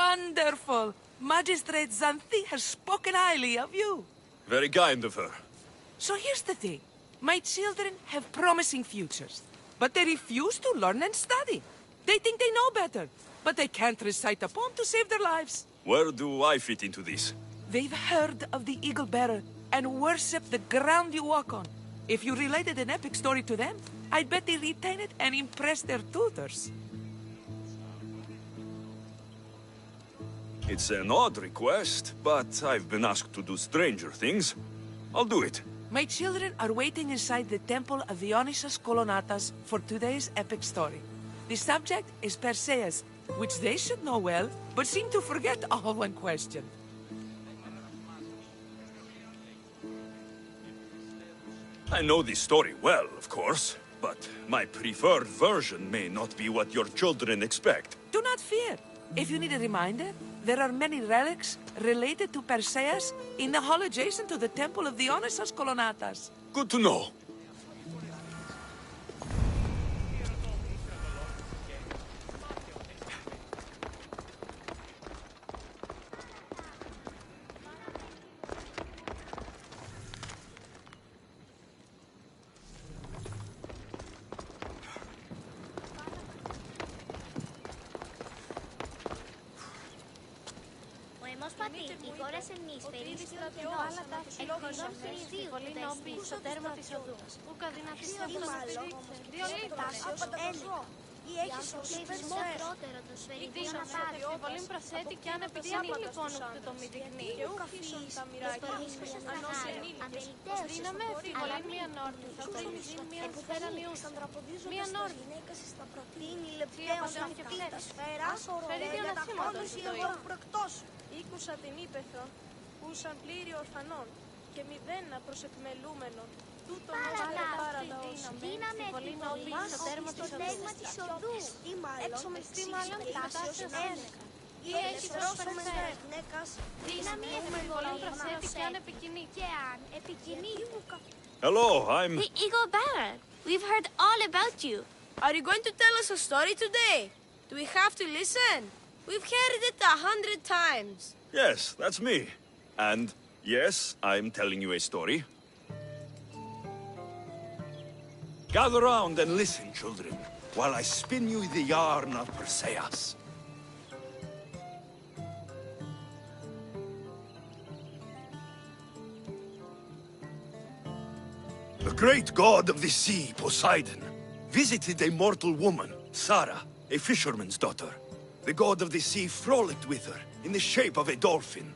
Wonderful! Magistrate Xanthi has spoken highly of you. Very kind of her. So here's the thing. My children have promising futures, but they refuse to learn and study. They think they know better, but they can't recite a poem to save their lives. Where do I fit into this? They've heard of the Eagle Bearer and worship the ground you walk on. If you related an epic story to them, I bet they retain it and impress their tutors. It's an odd request, but I've been asked to do stranger things. I'll do it. My children are waiting inside the temple of the Assissans Colonatas for today's epic story. The subject is Perseus, which they should know well, but seem to forget all when questioned. I know this story well, of course, but my preferred version may not be what your children expect. Do not fear. If you need a reminder, there are many relics related to Perseus in the hall adjacent to the temple of the Assissans Colonatas. Good to know. Οι χώρες εμνήσφαιρης εκδηλώσαν δύο προτέστη στο τέρμα της οδού. Που καδυνατήσει αυτό το στηρίξε. Δύο λίπτασος έλεγα. Ή έχει σωλήψιμο πρώτερο το σφαιρικό να πάρει. Πολύ προσέτη και αν επιδεινεί λοιπόν ούτε το μη δεικνύει. Και ου αφήσουν τα μοιράκια. Αμεληταίος δύναμε εφηβολήν μία νόρτη. Θα προμηθούν μία σφαίρα νιούσαν. Μία νόρτη. Δίνει λεπταίος αυτή σφαίρα. Περίδιο να θύματος ζωή. Ήκουσα την ύπεθρον, ούσαν πλήρη ορφανών και μηδένα προσεκμελούμενων. Τούτο μόστρε παραδόση. Δύναμε επιβολήν στο τέρμα της οδού. Εξομιστεί μάλλον τάσεως έλεγα. Ή έχει πρόσφερε γυναίκας. Δύναμη επιβολήν προσέτη και αν επικοινεί. Και αν επικοινεί. Hello, I'm... The Eagle Bearer. We've heard all about you. Are you going to tell us a story today? Do we have to listen? We've heard it 100 times. Yes, that's me. And yes, I'm telling you a story. Gather round and listen, children, while I spin you the yarn of Perseus. The great god of the sea, Poseidon, visited a mortal woman, Sarah, a fisherman's daughter. The god of the sea frolicked with her in the shape of a dolphin,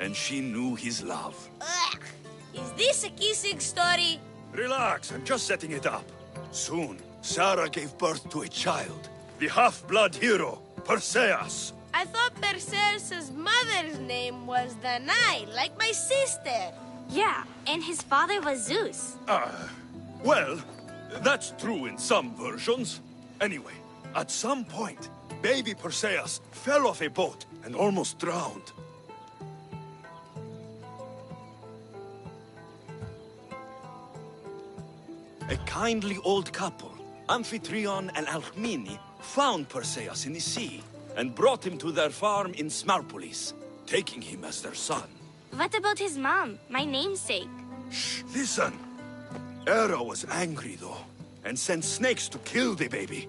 and she knew his love. Ugh! Is this a kissing story? Relax, I'm just setting it up. Soon, Sarah gave birth to a child, the half-blood hero, Perseus. I thought Perseus' mother's name was Danae, like my sister. Yeah, and his father was Zeus. Well, that's true in some versions. Anyway, at some point, baby Perseus fell off a boat and almost drowned. A kindly old couple, Amphitryon and Alcmene, found Perseus in the sea and brought him to their farm in Smarpolis, taking him as their son. What about his mom, my namesake? Shh, listen. Hera was angry, though, and sent snakes to kill the baby.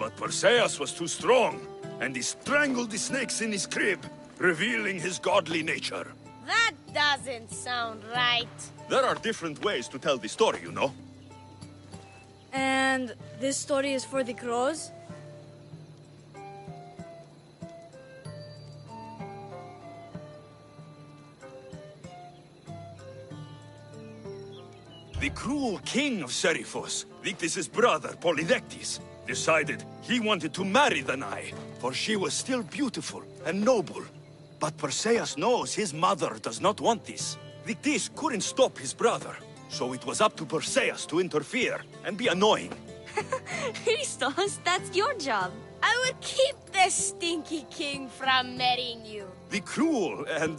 But Perseus was too strong, and he strangled the snakes in his crib, revealing his godly nature. That doesn't sound right. There are different ways to tell the story, you know. And this story is for the crows? The cruel king of Seriphos, Dictys' brother Polydectes, decided he wanted to marry Danae, for she was still beautiful and noble. But Perseus knows his mother does not want this. Dictys couldn't stop his brother, so it was up to Perseus to interfere and be annoying. Christos, that's your job. I will keep the stinky king from marrying you. The cruel and,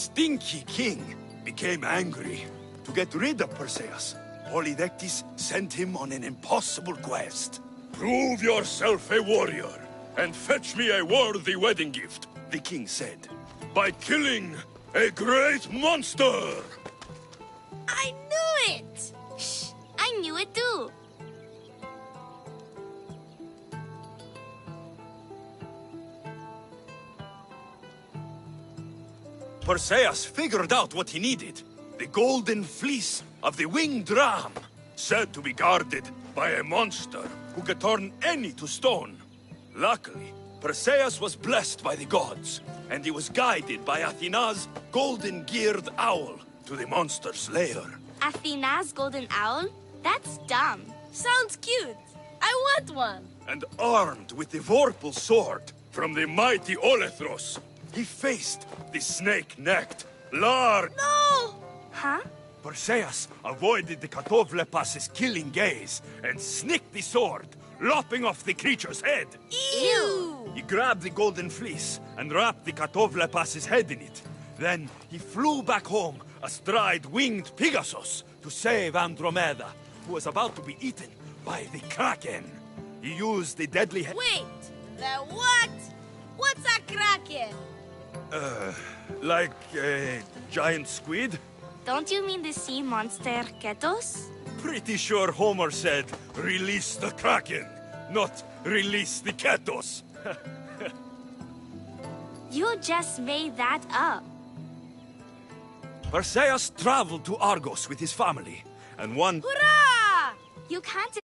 stinky king became angry. To get rid of Perseus, Polydectes sent him on an impossible quest. Prove yourself a warrior, and fetch me a worthy wedding gift. the king said. By killing a great monster! I knew it! Shh, I knew it too. Perseus figured out what he needed. The golden fleece of the winged ram, said to be guarded by a monster who could turn any to stone. Luckily, Perseus was blessed by the gods, and he was guided by Athena's golden-geared owl to the monster's lair. Athena's golden owl? That's dumb. Sounds cute. I want one. And armed with the Vorpal sword from the mighty Olethros, he faced the snake-necked, large... No! Huh? Perseus avoided the Katovlepas's killing gaze and snicked the sword, lopping off the creature's head. Ew! He grabbed the golden fleece and wrapped the Katovlepas's head in it. Then he flew back home astride winged Pegasus to save Andromeda, who was about to be eaten by the Kraken. He used the deadly head... Wait! The what? What's a kraken? like a giant squid? Don't you mean the sea monster Ketos? Pretty sure Homer said, release the Kraken, not release the Ketos. You just made that up. Perseus traveled to Argos with his family, and one... Hurrah! You can't